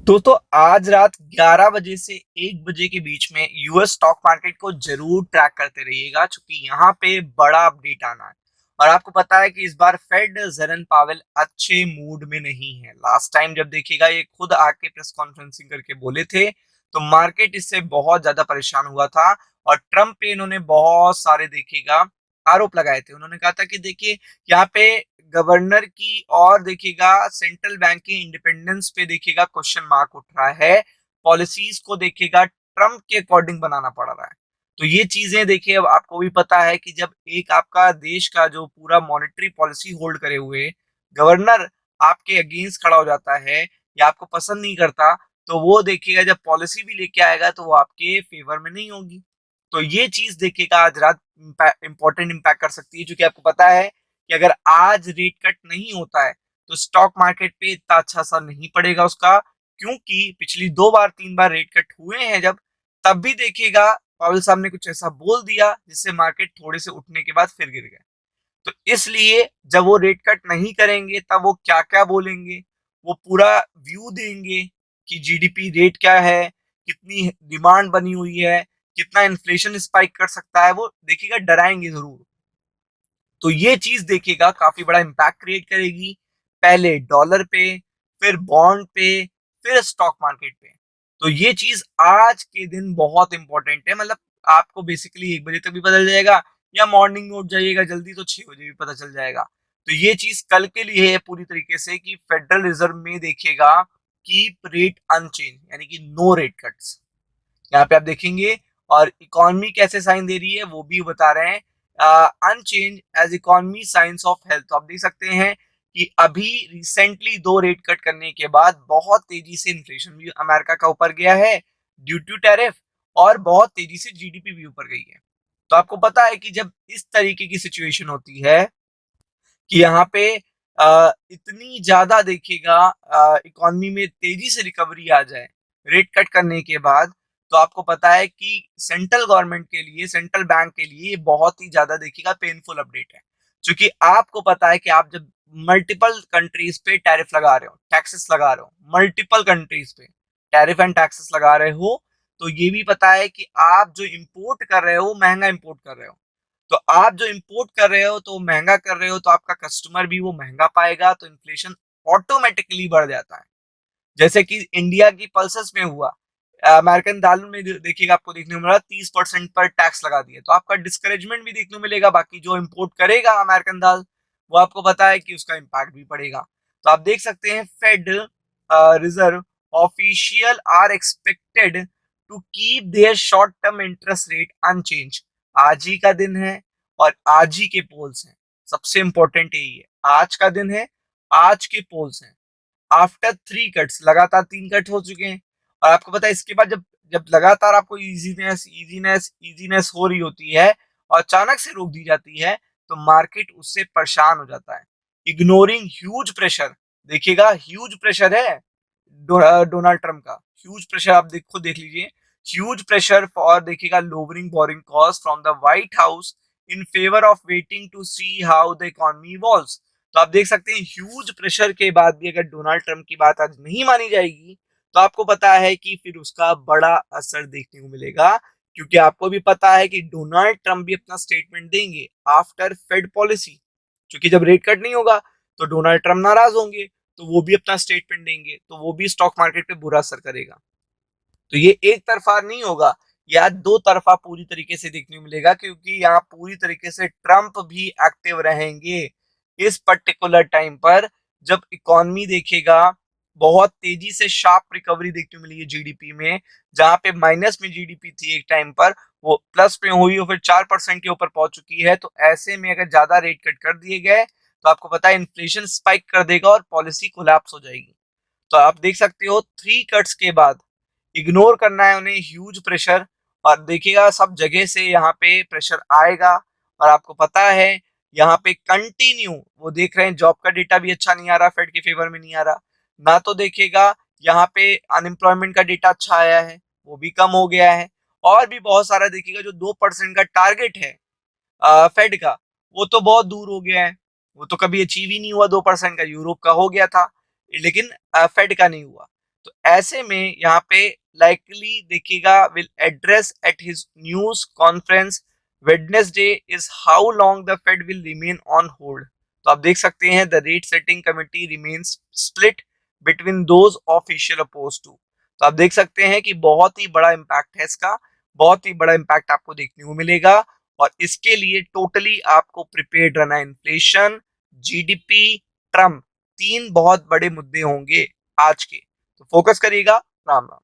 दोस्तों आज रात 11 बजे से 1 बजे के बीच में यूएस स्टॉक मार्केट को जरूर ट्रैक करते रहिएगा क्योंकि यहाँ पे बड़ा अपडेट आना है। और आपको पता है कि इस बार फेड जेरन पावेल अच्छे मूड में नहीं है। लास्ट टाइम जब देखिएगा ये खुद आके प्रेस कॉन्फ्रेंसिंग करके बोले थे तो मार्केट इससे बहुत ज्यादा परेशान हुआ था। और ट्रम्प पे इन्होंने बहुत सारे देखिएगा आरोप लगाए थे। उन्होंने कहा था कि देखिए यहाँ पे गवर्नर की और देखिएगा सेंट्रल बैंक की इंडिपेंडेंस पे देखिएगा क्वेश्चन मार्क उठ रहा है। पॉलिसीज को देखिएगा ट्रम्प के अकॉर्डिंग बनाना पड़ रहा है। तो ये चीजें देखिए, अब आपको भी पता है कि जब एक आपका देश का जो पूरा मॉनेटरी पॉलिसी होल्ड करे हुए गवर्नर आपके अगेंस्ट खड़ा हो जाता है या आपको पसंद नहीं करता, तो वो देखिएगा जब पॉलिसी भी लेके आएगा तो वो आपके फेवर में नहीं होगी। तो ये चीज देखिएगा आज रात इंपॉर्टेंट इम्पैक्ट कर सकती है, क्योंकि आपको पता है कि अगर आज रेट कट नहीं होता है तो स्टॉक मार्केट पे इतना अच्छा असर नहीं पड़ेगा उसका, क्योंकि पिछली 2 बार 3 बार रेट कट हुए हैं जब, तब भी देखिएगा पावेल साहब ने कुछ ऐसा बोल दिया जिससे मार्केट थोड़े से उठने के बाद फिर गिर गए। तो इसलिए जब वो रेट कट नहीं करेंगे तब वो क्या क्या बोलेंगे, वो पूरा व्यू देंगे कि जीडीपी रेट क्या है, कितनी डिमांड बनी हुई है, कितना इन्फ्लेशन स्पाइक कर सकता है, वो देखिएगा डराएंगे जरूर। तो ये चीज देखिएगा काफी बड़ा इम्पैक्ट क्रिएट करेगी, पहले डॉलर पे, फिर बॉन्ड पे, फिर स्टॉक मार्केट पे। तो ये चीज आज के दिन बहुत इंपॉर्टेंट है। मतलब आपको बेसिकली 1 बजे तक भी पता जाएगा या मॉर्निंग में उठ जाइएगा जल्दी तो 6 बजे भी पता चल जाएगा। तो ये चीज कल के लिए है पूरी तरीके से कि फेडरल रिजर्व में देखिएगा कीप रेट अनचेंज, यानी कि नो रेट कट्स यहाँ पे आप देखेंगे। और इकोनॉमी कैसे साइन दे रही है वो भी बता रहे हैं, unchanged as economy signs of health. तो आप देख सकते हैं कि अभी रिसेंटली 2 रेट कट करने के बाद बहुत तेजी से इन्फ्लेशन भी अमेरिका का ऊपर गया है ड्यू टू टैरिफ, और बहुत तेजी से जीडीपी भी ऊपर गई है। तो आपको पता है कि जब इस तरीके की सिचुएशन होती है कि यहाँ पे इतनी ज्यादा देखिएगा इकोनॉमी में तेजी से रिकवरी आ जाए रेट कट करने के बाद, तो आपको पता है कि सेंट्रल गवर्नमेंट के लिए, सेंट्रल बैंक के लिए ये बहुत ही ज्यादा देखिएगा पेनफुल अपडेट है। क्योंकि आपको पता है कि आप जब मल्टीपल कंट्रीज पे टैरिफ लगा रहे हो, टैक्सेस लगा रहे हो, मल्टीपल कंट्रीज पे टैरिफ एंड टैक्सेस लगा रहे हो, तो ये भी पता है कि आप जो इंपोर्ट कर रहे हो महंगा इंपोर्ट कर रहे हो। तो आप जो इंपोर्ट कर रहे हो तो महंगा कर रहे हो, तो आपका कस्टमर भी वो महंगा पाएगा, तो इन्फ्लेशन ऑटोमेटिकली बढ़ जाता है। जैसे कि इंडिया की पल्सेस में हुआ, अमेरिकन दालों में देखिएगा आपको देखने को मिला 30% पर टैक्स लगा दिया, तो आपका डिस्करेजमेंट भी देखने को मिलेगा। बाकी जो इंपोर्ट करेगा अमेरिकन दाल, वो आपको पता है कि उसका इम्पैक्ट भी पड़ेगा। तो आप देख सकते हैं Fed reserve official are expected to keep their short term interest rate unchanged. आज ही का दिन है और आज ही के पोल्स हैं, सबसे इंपॉर्टेंट यही है, आज का दिन है, आज के पोल्स हैं। आफ्टर 3 कट्स, लगातार 3 कट हो चुके हैं। और आपको पता है इसके बाद जब जब लगातार आपको इजीनेस इजीनेस इजीनेस हो रही होती है और अचानक से रोक दी जाती है, तो मार्केट उससे परेशान हो जाता है। इग्नोरिंग ह्यूज प्रेशर, देखिएगा ह्यूज प्रेशर है डोनाल्ड ट्रम्प का, ह्यूज प्रेशर आप खुद देख लीजिए। ह्यूज प्रेशर फॉर देखिएगा lowering borrowing cost from the White House in favour of waiting to see how the economy evolves. तो आप देख सकते हैं ह्यूज प्रेशर के बाद भी अगर डोनाल्ड ट्रम्प की बात आज नहीं मानी जाएगी, तो आपको पता है कि फिर उसका बड़ा असर देखने को मिलेगा। क्योंकि आपको भी पता है कि डोनाल्ड ट्रम्प भी अपना स्टेटमेंट देंगे आफ्टर फेड पॉलिसी। क्योंकि जब रेट कट नहीं होगा तो डोनाल्ड ट्रम्प नाराज होंगे, तो वो भी अपना स्टेटमेंट देंगे, तो वो भी स्टॉक मार्केट पे बुरा असर करेगा। तो ये एक तरफा नहीं होगा, या 2 तरफा पूरी तरीके से देखने को मिलेगा, क्योंकि यहाँ पूरी तरीके से ट्रम्प भी एक्टिव रहेंगे इस पर्टिकुलर टाइम पर, जब इकोनॉमी देखेगा बहुत तेजी से शार्प रिकवरी देखने को मिली है जीडीपी में। जहां पे माइनस में जीडीपी थी एक टाइम पर, वो प्लस में हुई और फिर 4% के ऊपर पहुंच चुकी है। तो ऐसे में अगर ज्यादा रेट कट कर दिए गए तो आपको पता है इन्फ्लेशन स्पाइक कर देगा और पॉलिसी कोलैप्स हो जाएगी। तो आप देख सकते हो 3 कट्स के बाद इग्नोर करना है उन्हें ह्यूज प्रेशर, और देखिएगा सब जगह से यहाँ पे प्रेशर आएगा। और आपको पता है यहाँ पे कंटिन्यू वो देख रहे हैं, जॉब का डेटा भी अच्छा नहीं आ रहा, फेड के फेवर में नहीं आ रहा ना। तो देखिएगा यहाँ पे अनएम्प्लॉयमेंट का डेटा अच्छा आया है, वो भी कम हो गया है। और भी बहुत सारा देखिएगा, जो 2% का टारगेट है फेड का, वो तो बहुत दूर हो गया है, वो तो कभी अचीव ही नहीं हुआ 2% का। यूरोप का हो गया था लेकिन फेड का नहीं हुआ। तो ऐसे में यहाँ पे लाइकली देखिएगा will address at his news conference Wednesday is how long the Fed will remain on hold. तो आप देख सकते हैं the rate setting committee remains split between those official opposed to. तो आप देख सकते हैं कि बहुत ही बड़ा इम्पैक्ट है इसका, बहुत ही बड़ा इम्पैक्ट आपको देखने को मिलेगा। और इसके लिए टोटली आपको प्रिपेयर्ड रहना है। इन्फ्लेशन, जीडीपी, ट्रम्प, तीन बहुत बड़े मुद्दे होंगे आज के, तो फोकस करिएगा। राम राम।